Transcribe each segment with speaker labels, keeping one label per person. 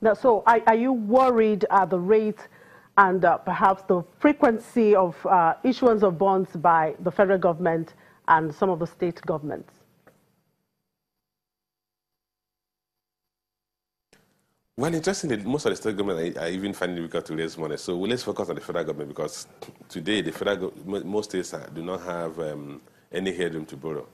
Speaker 1: Now, so are you worried at the rate and perhaps the frequency of issuance of bonds by the federal government and some of the state governments?
Speaker 2: Well, interestingly, most of the state government are even finding it difficult to raise money. So let's focus on the federal government, because today the most states do not have any headroom to borrow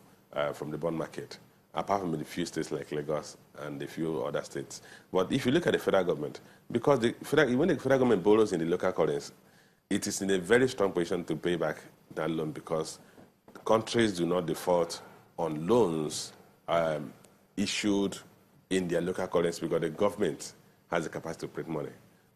Speaker 2: from the bond market, apart from the few states like Lagos and a few other states. But if you look at the federal government, because when the federal government borrows in the local currency, it is in a very strong position to pay back that loan, because countries do not default on loans issued in their local currency, because the government has the capacity to print money.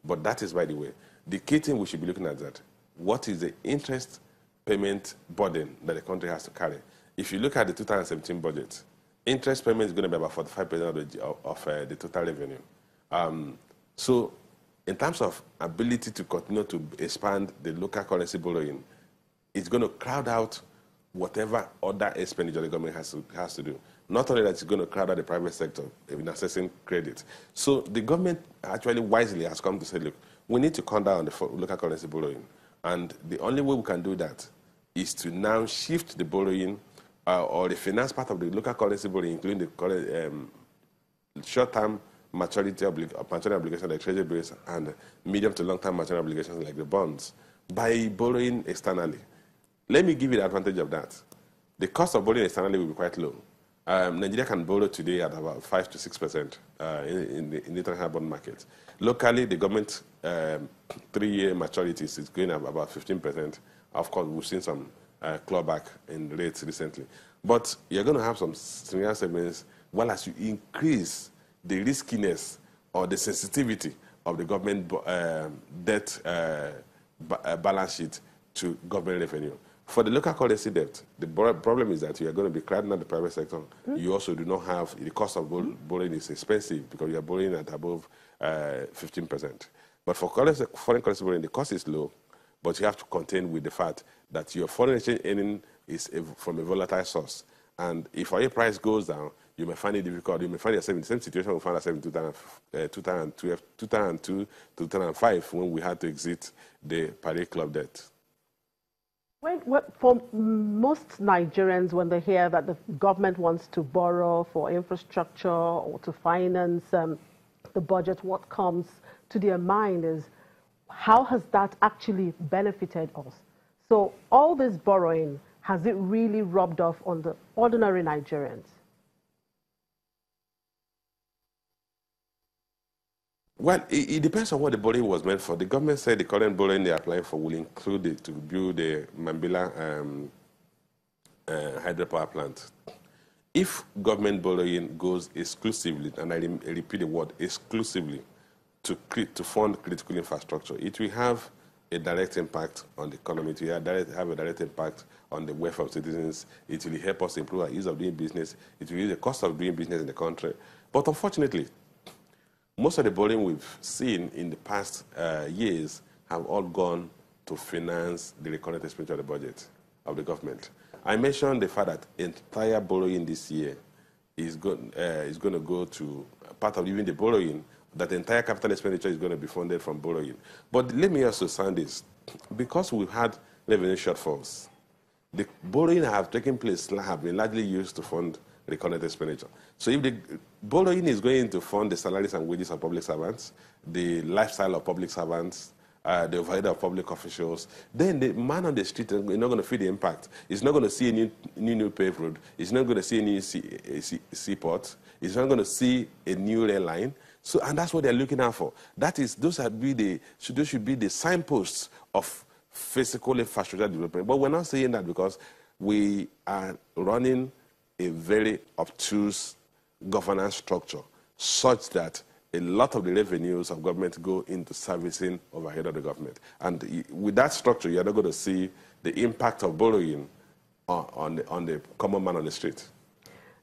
Speaker 2: But that is, by the way, the key thing we should be looking at that. What is the interest payment burden that the country has to carry? If you look at the 2017 budget, interest payment is going to be about 45% of the total revenue. So in terms of ability to continue to expand the local currency borrowing, it's going to crowd out whatever other expenditure the government has to do. Not only that, it's going to crowd out the private sector in accessing credit. So the government actually wisely has come to say, look, we need to cut down on the local currency borrowing. And the only way we can do that is to now shift the borrowing or the finance part of the local currency borrowing, including the short-term maturity obligations like treasury bills and medium to long-term maturity obligations like the bonds, by borrowing externally. Let me give you the advantage of that. The cost of borrowing externally will be quite low. Nigeria can borrow today at about 5 to 6% in the international bond market. Locally, the government 3-year maturities is going up about 15%. Of course, we've seen some clawback in rates recently. But you're going to have some similar segments, while as you increase the riskiness or the sensitivity of the government debt balance sheet to government revenue. For the local currency debt, the problem is that you are going to be crowding out the private sector. You also do not have, the cost of borrowing is expensive because you are borrowing at above 15%. But for foreign currency borrowing, the cost is low, but you have to contend with the fact that your foreign exchange earning is from a volatile source. And if oil price goes down, you may find it difficult. You may find yourself in the same situation we found ourselves in 2002 to 2005 when we had to exit the Paris Club debt.
Speaker 1: For most Nigerians, when they hear that the government wants to borrow for infrastructure or to finance the budget, what comes to their mind is, how has that actually benefited us? So all this borrowing, has it really rubbed off on the ordinary Nigerians?
Speaker 2: Well, it depends on what the borrowing was meant for. The government said the current borrowing they are applying for will include it to build the Mambila hydropower plant. If government borrowing goes exclusively, and I repeat the word, exclusively, to fund critical infrastructure, it will have a direct impact on the economy. It will have a direct impact on the welfare of citizens. It will help us improve our ease of doing business. It will reduce the cost of doing business in the country. But unfortunately, most of the borrowing we've seen in the past years have all gone to finance the recurrent expenditure of the budget of the government. I mentioned the fact that entire borrowing this year is going to go to part of even the borrowing, that the entire capital expenditure is going to be funded from borrowing. But let me also sound this. Because we've had revenue shortfalls, the borrowing have taken place have been largely used to fund recurrent expenditure. So if the borrowing is going to fund the salaries and wages of public servants, the lifestyle of public servants, the overhead of public officials, then the man on the street is not going to feel the impact. He's not going to see a new paved road. He's not going to see a new seaport. He's not going to see a new rail line. So, and that's what they're looking out for. Those should be the signposts of physical infrastructure development. But we're not saying that because we are running a very obtuse governance structure such that a lot of the revenues of government go into servicing overhead of the government. And with that structure, you're not going to see the impact of borrowing on the common man on the street.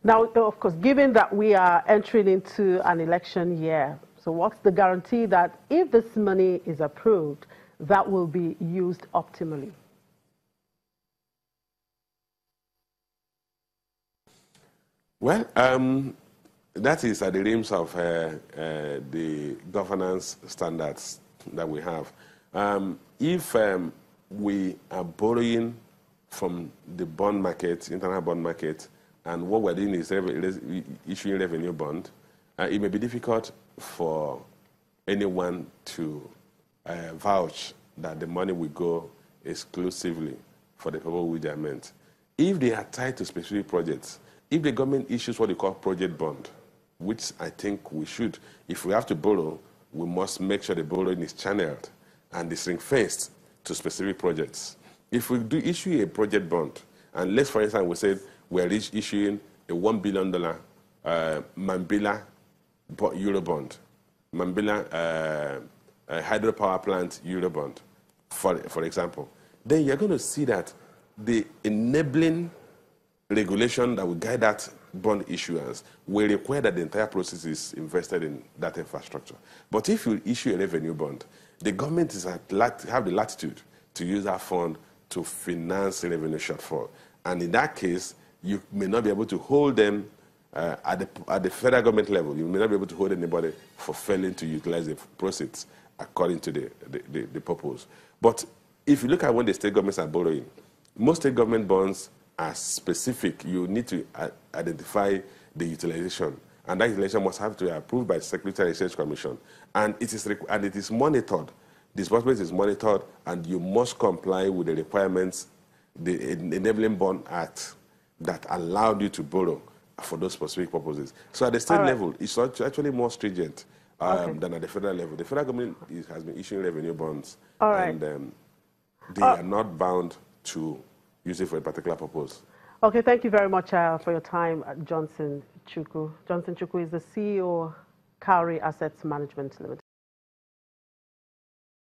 Speaker 1: Now, of course, given that we are entering into an election year, so what's the guarantee that if this money is approved, that will be used optimally?
Speaker 2: Well, That is at the realms of the governance standards that we have. If we are borrowing from the bond market, internal bond market, and what we're doing is issuing revenue bond, it may be difficult for anyone to vouch that the money will go exclusively for the purpose which they are meant. If they are tied to specific projects, if the government issues what they call project bond, which I think we should, if we have to borrow, we must make sure the borrowing is channeled and is ring-fenced to specific projects. If we do issue a project bond, and let's, for instance, we said we're issuing a $1 billion Mambila Euro bond, Mambila hydropower plant Euro bond, for example, then you're going to see that the enabling regulation that will guide that bond issuance will require that the entire process is invested in that infrastructure. But if you issue a revenue bond, the government have the latitude to use that fund to finance the revenue shortfall. And in that case, you may not be able to hold them at the federal government level. You may not be able to hold anybody for failing to utilize the proceeds according to the purpose. But if you look at when the state governments are borrowing, most state government bonds are specific. You need to identify the utilization, and that utilization must have to be approved by the Secretary of the Exchange Commission, and it is monitored. Disbursement is monitored, and you must comply with the requirements, the Enabling Bond Act, that allowed you to borrow for those specific purposes. So at the state level, it's actually more stringent than at the federal level. The federal government has been issuing revenue bonds, and they are not bound to use it for a particular purpose.
Speaker 1: Okay, thank you very much for your time, Johnson Chukwu. Johnson Chukwu is the CEO of Cowrie Assets Management Limited.